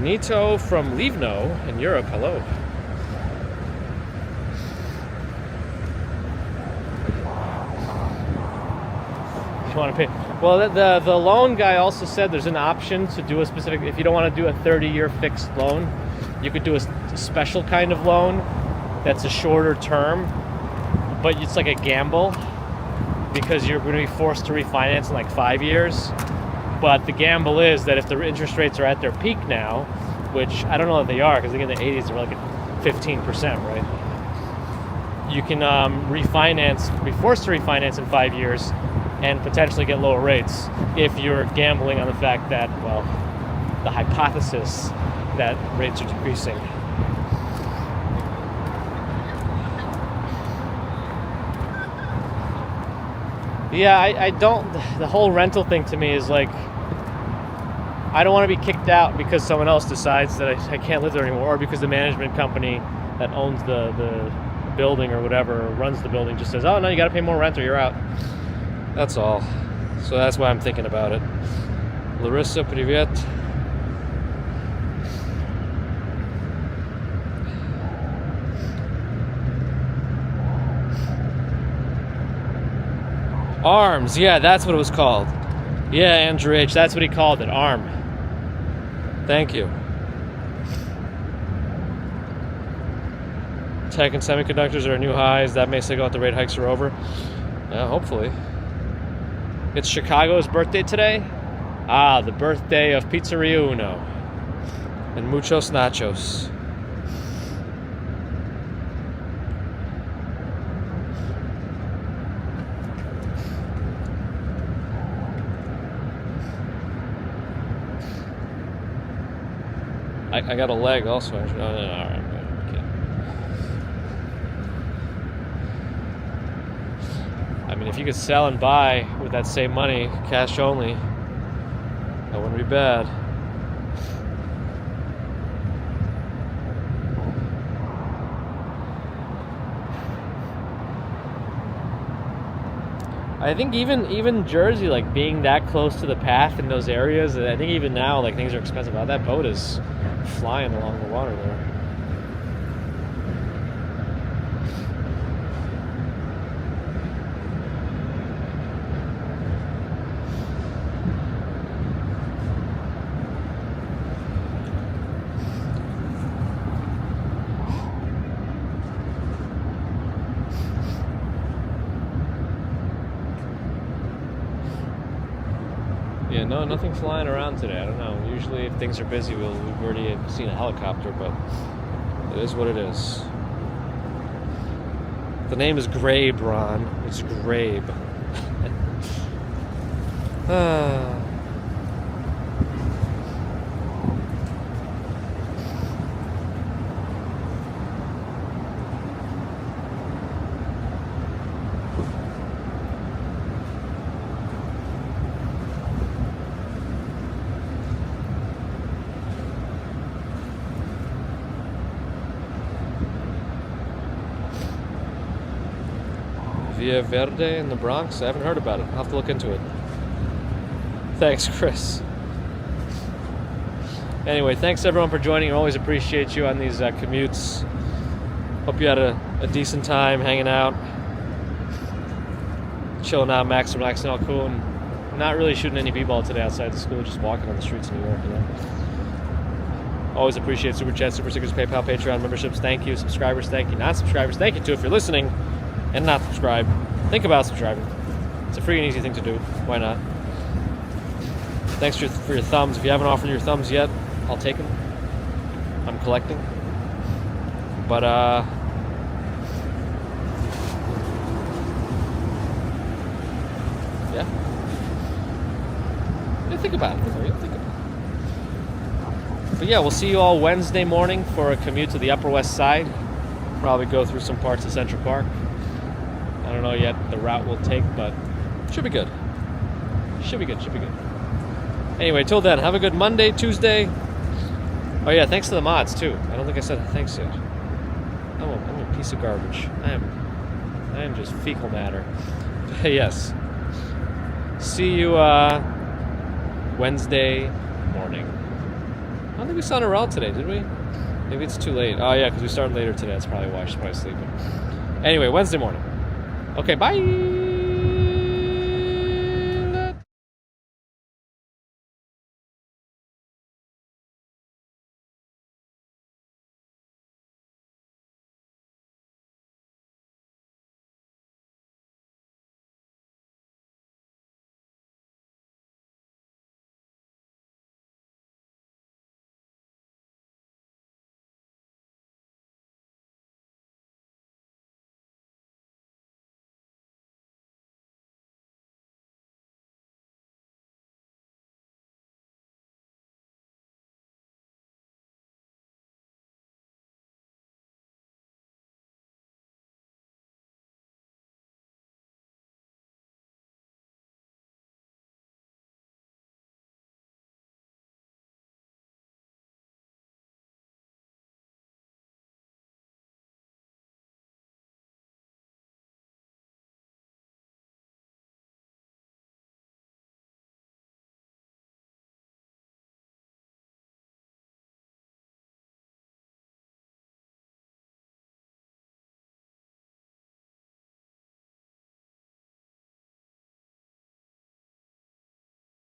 Nito from Livno in Europe, hello. You want to pay? Well, the loan guy also said there's an option to do a specific. If you don't want to do a 30-year fixed loan, you could do a special kind of loan that's a shorter term, but it's like a gamble because you're going to be forced to refinance in like 5 years. But the gamble is that if the interest rates are at their peak now, which I don't know if they are, because I think in the 80s they were like at 15%, right? You can be forced to refinance in 5 years and potentially get lower rates if you're gambling on the fact that, well, the hypothesis that rates are decreasing. Yeah, I don't, the whole rental thing to me is like, I don't want to be kicked out because someone else decides that I can't live there anymore, or because the management company that owns the building or whatever, runs the building, just says, oh no, you got to pay more rent or you're out. That's all. So that's why I'm thinking about it. Larissa, привет. Arms, yeah, that's what it was called. Yeah, Andrew H, that's what he called it, ARM. Thank you. Tech and semiconductors are new highs. That may signal that the rate hikes are over. Yeah, hopefully. It's Chicago's birthday today. Ah, the birthday of Pizzeria Uno. And muchos nachos. I got a leg also. All right. Okay. I mean, if you could sell and buy with that same money, cash only, that wouldn't be bad. I think even Jersey, like being that close to the path in those areas, I think even now, like things are expensive. Oh, that boat is flying along the water there. Yeah, no, nothing flying around today. I don't know. Usually if things are busy, we've already seen a helicopter, but it is what it is. The name is Grabe, Ron. It's Grabe. Via Verde in the Bronx? I haven't heard about it. I'll have to look into it. Thanks, Chris. Anyway, thanks everyone for joining. I always appreciate you on these commutes. Hope you had a decent time hanging out, chilling out, Max, relaxing, all cool, and not really shooting any b-ball today outside the school, just walking on the streets of New York, you know. Always appreciate Super Chat, Super Stickers, PayPal, Patreon, memberships, thank you. Subscribers, thank you. Non-subscribers, thank you too. If you're listening and not subscribed, think about subscribing. It's a free and easy thing to do. Why not? Thanks for your thumbs. If you haven't offered your thumbs yet, I'll take them. I'm collecting. But, yeah. Think about it. Think about it. But yeah, we'll see you all Wednesday morning for a commute to the Upper West Side. Probably go through some parts of Central Park. I don't know yet the route we'll take, but should be good. Should be good. Anyway, till then, have a good Monday, Tuesday. Oh yeah, thanks to the mods too. I don't think I said thanks yet. I'm a piece of garbage. I am just fecal matter. Yes. See you Wednesday morning. I don't think we saw Narelle today, did we? Maybe it's too late. Oh yeah, because we started later today. That's probably why she's probably sleeping. Anyway, Wednesday morning. Okay, bye.